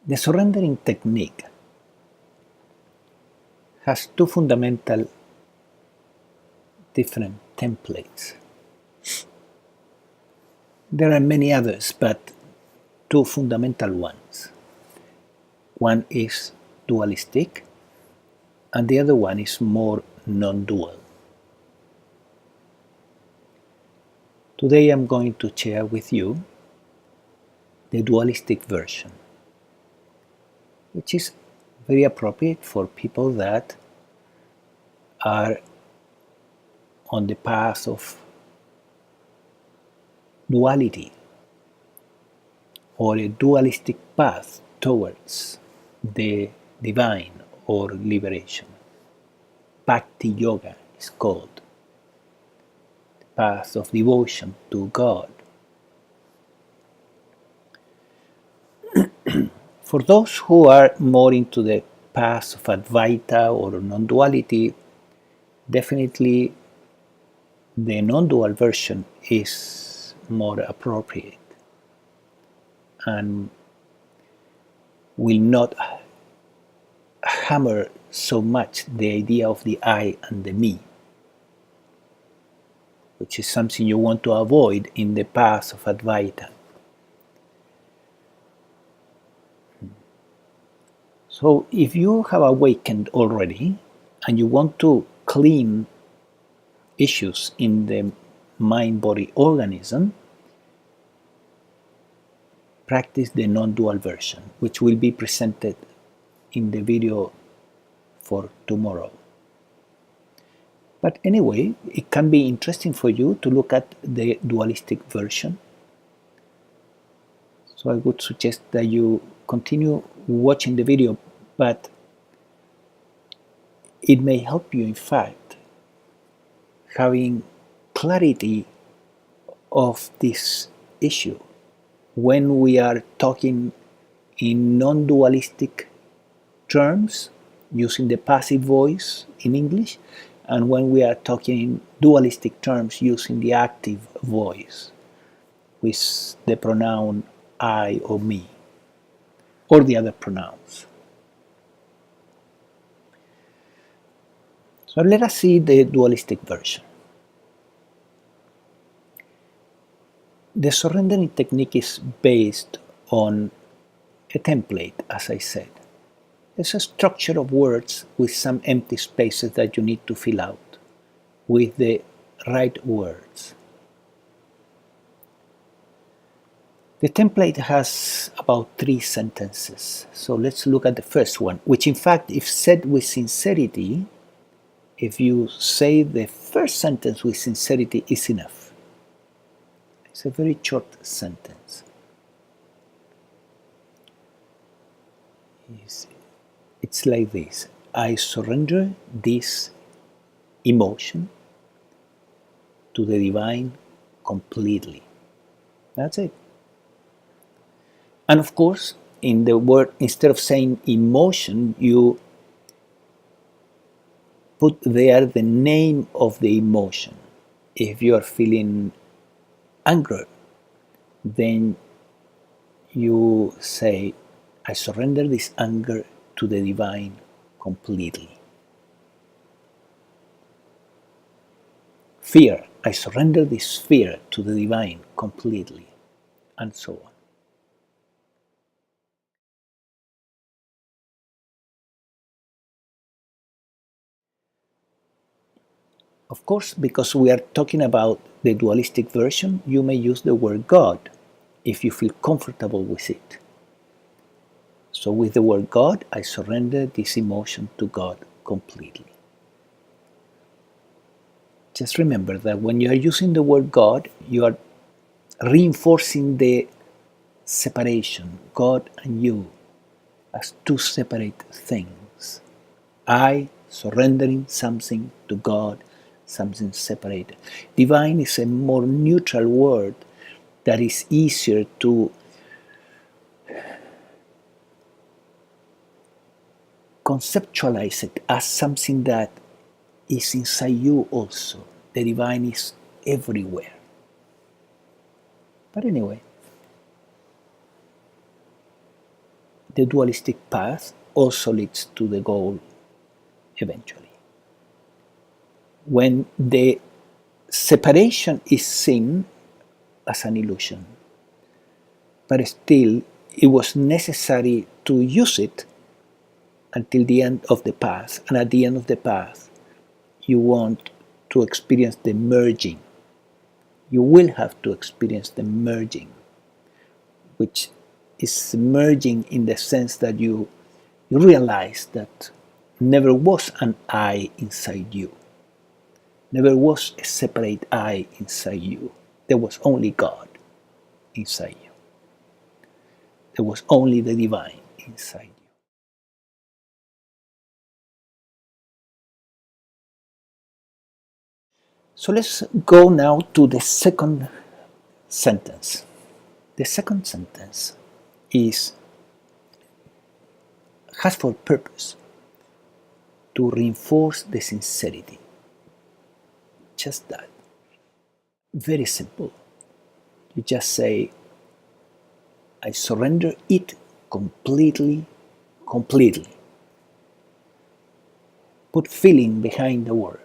The surrendering technique has two fundamental different templates. There are many others, but two fundamental ones. One is dualistic, and the other one is more non-dual. Today I'm going to share with you the dualistic version, which is very appropriate for people that are on the path of duality or a dualistic path towards the divine or liberation. Bhakti Yoga is called the path of devotion to God. For those who are more into the path of Advaita or non-duality, definitely the non-dual version is more appropriate and will not hammer so much the idea of the I and the me, which is something you want to avoid in the path of Advaita. So if you have awakened already and you want to clean issues in the mind-body organism, practice the non-dual version, which will be presented in the video for tomorrow. But anyway, it can be interesting for you to look at the dualistic version. So I would suggest that you continue watching the video, but it may help you, in fact, having clarity of this issue when we are talking in non-dualistic terms, using the passive voice in English, and when we are talking in dualistic terms, using the active voice with the pronoun I or me, or the other pronouns. So let us see the dualistic version. The surrendering technique is based on a template, as I said. There's a structure of words with some empty spaces that you need to fill out with the right words. The template has about 3 sentences. So let's look at the first one, which in fact, if said with sincerity, if you say the first sentence with sincerity, is enough. It's a very short sentence. It's like this: I surrender this emotion to the divine completely. That's it. And of course, in the word, instead of saying emotion, you put there the name of the emotion. If you are feeling anger, then you say, I surrender this anger to the divine completely. Fear, I surrender this fear to the divine completely, and so on. Of course, because we are talking about the dualistic version, you may use the word God if you feel comfortable with it. So with the word God, I surrender this emotion to God completely. Just remember that when you are using the word God, you are reinforcing the separation, God and you, as two separate things. I surrendering something to God, something separated. Divine is a more neutral word that is easier to conceptualize it as something that is inside you also. The divine is everywhere. But anyway, the dualistic path also leads to the goal eventually. When the separation is seen as an illusion, but still it was necessary to use it until the end of the path, and at the end of the path you want to experience the merging. You will have to experience the merging, which is merging in the sense that you realize that never was an I inside you. Never was a separate I inside you. There was only God inside you. There was only the divine inside you. So let's go now to the second sentence. The second sentence has for purpose to reinforce the sincerity. Just that. Very simple. You just say, I surrender it completely. Put feeling behind the words.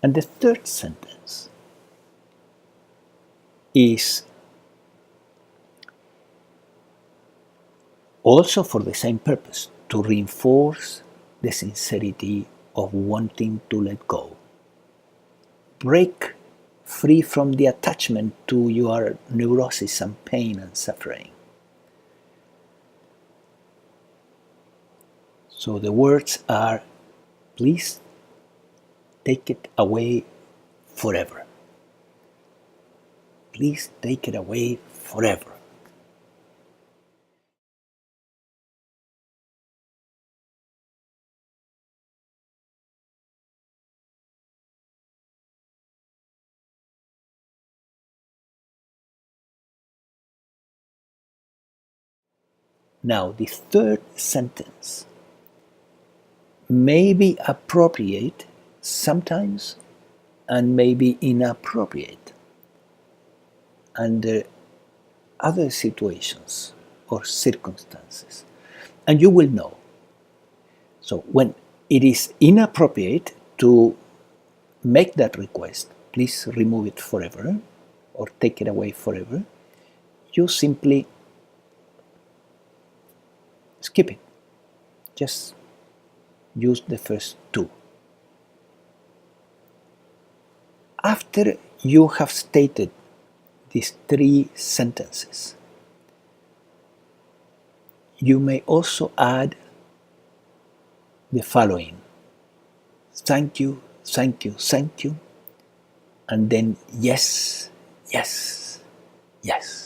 And the third sentence is also for the same purpose, to reinforce the sincerity of wanting to let go. Break free from the attachment to your neurosis and pain and suffering. So the words are, please take it away forever. Please take it away forever. Now, the third sentence may be appropriate sometimes and may be inappropriate under other situations or circumstances. And you will know. So when it is inappropriate to make that request, please remove it forever or take it away forever, you simply skip it. Just use the first two. After you have stated these three sentences, you may also add the following: thank you, thank you, thank you, and then yes, yes, yes.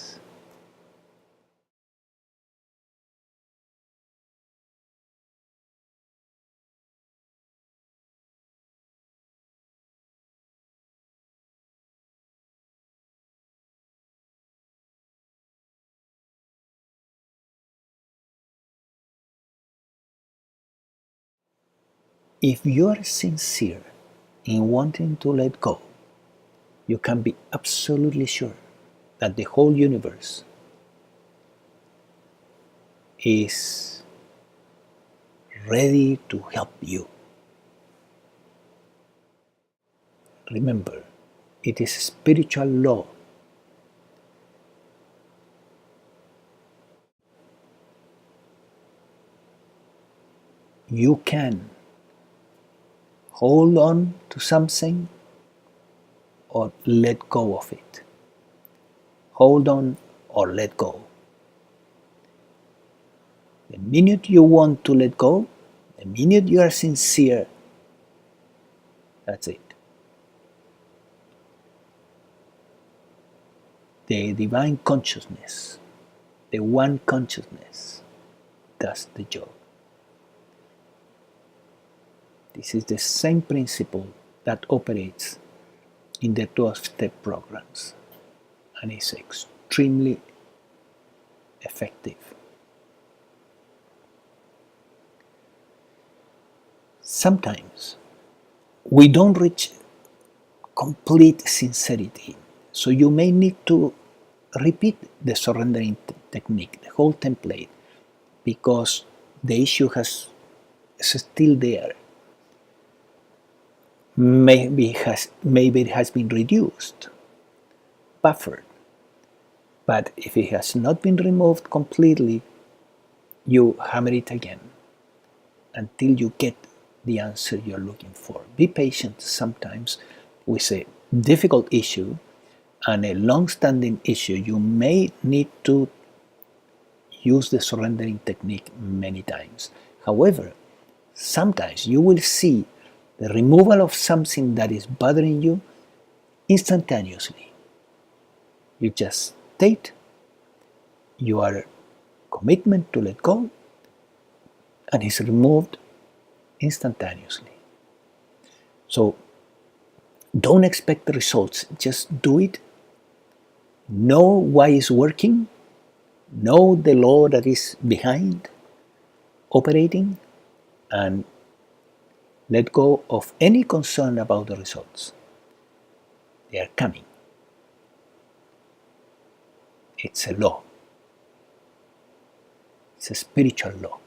If you are sincere in wanting to let go, you can be absolutely sure that the whole universe is ready to help you. Remember, it is a spiritual law. You can hold on to something or let go of it. Hold on or let go. The minute you want to let go, the minute you are sincere, that's it. The divine consciousness, the one consciousness, does the job. This is the same principle that operates in the 12-step programs and is extremely effective. sometimes we don't reach complete sincerity. So you may need to repeat the surrendering technique, the whole template, because the issue is still there. Maybe it has been reduced, buffered, but if it has not been removed completely, you hammer it again until you get the answer you're looking for. Be patient sometimes with a difficult issue and a long-standing issue. You may need to use the surrendering technique many times. However, sometimes you will see the removal of something that is bothering you instantaneously. You just state your commitment to let go, and it's removed instantaneously. So don't expect the results, just do it. Know why it's working, know the law that is behind operating, and let go of any concern about the results. They are coming. It's a law. It's a spiritual law.